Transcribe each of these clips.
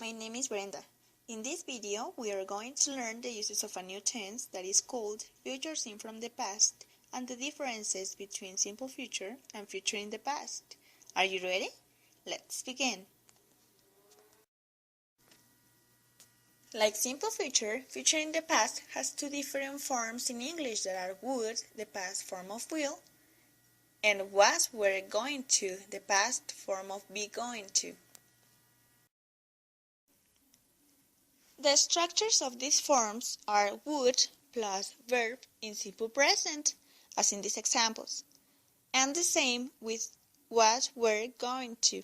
my name is Brenda. In this video, we are going to learn the uses of a new tense that is called future seen from the past and the differences between simple future and future in the past. Are you ready? Let's begin. Like simple future, future in the past has two different forms in English that are would, the past form of will, and was, were going to, the past form of be going to. The structures of these forms are would plus verb in simple present, as in these examples, and the same with was, were, going to.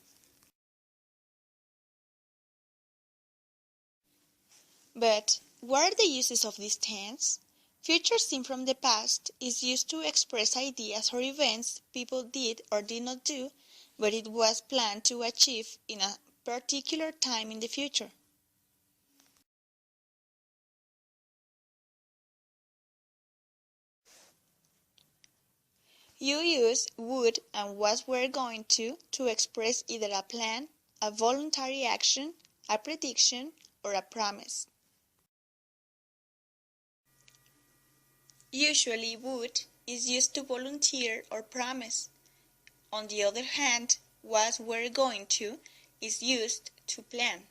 But what are the uses of this tense? Future seen from the past is used to express ideas or events people did or did not do, but it was planned to achieve in a particular time in the future. You use would and was were going to express either a plan, a voluntary action, a prediction, or a promise. Usually would is used to volunteer or promise. On the other hand, was were going to is used to plan.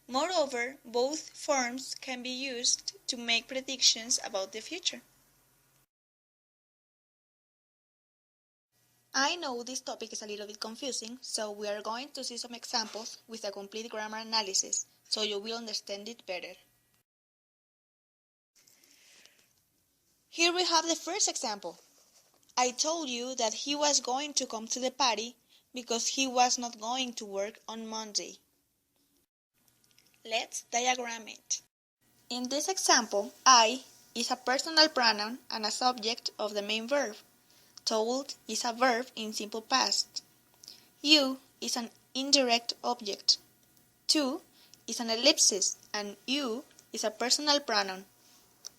Moreover, both forms can be used to make predictions about the future. I know this topic is a little bit confusing, so we are going to see some examples with a complete grammar analysis, so you will understand it better. Here we have the first example. I told you that he was going to come to the party because he was not going to work on Monday. Let's diagram it. In this example, I is a personal pronoun and a subject of the main verb. Told is a verb in simple past. You is an indirect object. To is an ellipsis and you is a personal pronoun.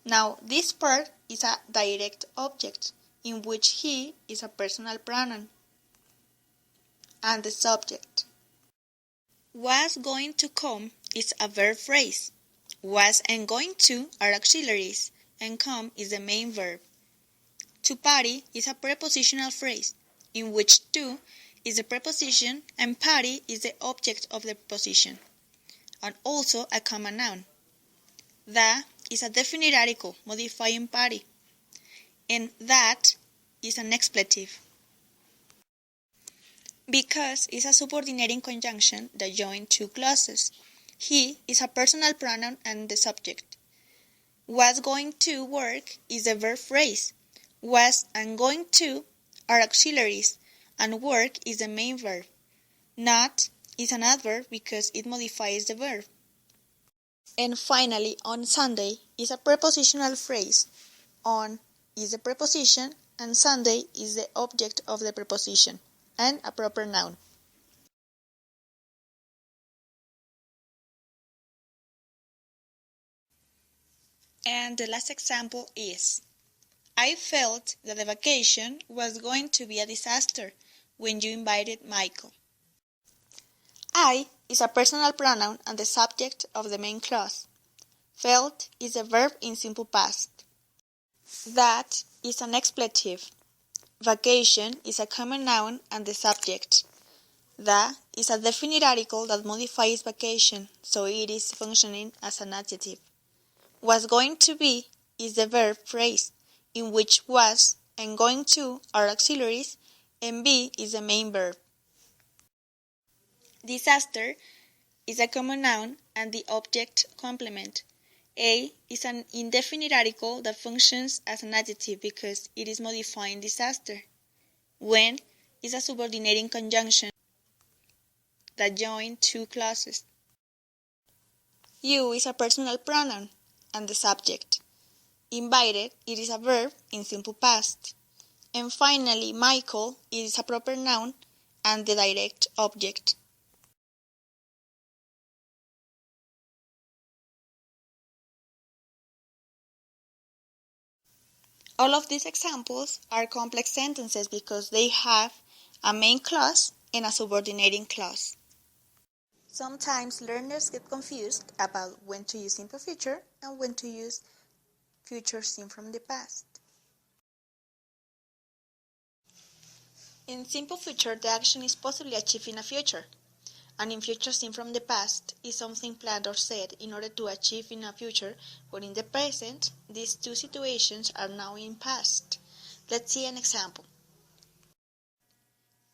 Now this part is a direct object in which he is a personal pronoun and the subject. Was going to come is a verb phrase. Was and going to are auxiliaries and come is the main verb. To party is a prepositional phrase, in which to is the preposition and party is the object of the preposition, and also a common noun. The is a definite article modifying party, and that is an expletive. Because is a subordinating conjunction that joins two clauses. He is a personal pronoun and the subject. Was going to work is the verb phrase. Was and going to are auxiliaries, and work is the main verb. Not is an adverb because it modifies the verb. And finally, on Sunday is a prepositional phrase. On is the preposition, and Sunday is the object of the preposition, and a proper noun. And the last example is: I felt that the vacation was going to be a disaster when you invited Michael. I is a personal pronoun and the subject of the main clause. Felt is a verb in simple past. That is an expletive. Vacation is a common noun and the subject. The is a definite article that modifies vacation, so it is functioning as an adjective. Was going to be is the verb phrase, in which was and going to are auxiliaries and be is the main verb. Disaster is a common noun and the object complement. A is an indefinite article that functions as an adjective because it is modifying disaster. When is a subordinating conjunction that joins two clauses. You is a personal pronoun and the subject. Invited, it is a verb in simple past. And finally, Michael, it is a proper noun and the direct object. All of these examples are complex sentences because they have a main clause and a subordinating clause. Sometimes learners get confused about when to use simple future and when to use future seen from the past. In simple future, the action is possibly achieved in a future, and in future seen from the past is something planned or said in order to achieve in a future, but in the present, these two situations are now in past. Let's see an example.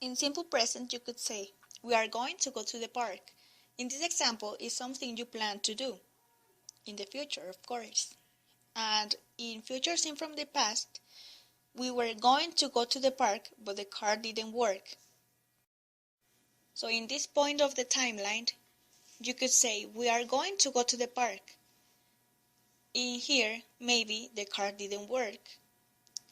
In simple present, you could say, we are going to go to the park. In this example, is something you plan to do. In the future, of course. And in future seen from the past, we were going to go to the park, but the car didn't work. So in this point of the timeline, you could say, we are going to go to the park. In here, maybe the car didn't work.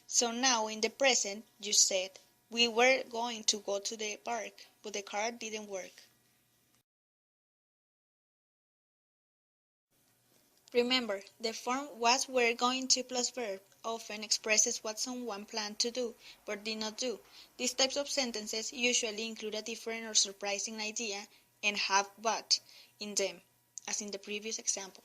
So now in the present, you said, we were going to go to the park, but the car didn't work. Remember, the form was were going to plus verb often expresses what someone planned to do but did not do. These types of sentences usually include a different or surprising idea and have but in them, as in the previous example.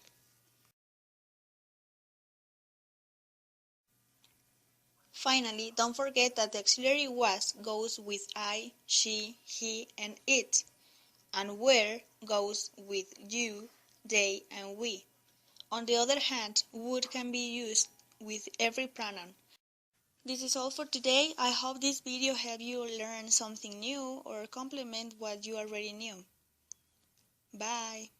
Finally, don't forget that the auxiliary was goes with I, she, he, and it, and where goes with you, they, and we. On the other hand, would can be used with every pronoun. This is all for today. I hope this video helped you learn something new or complement what you already knew. Bye!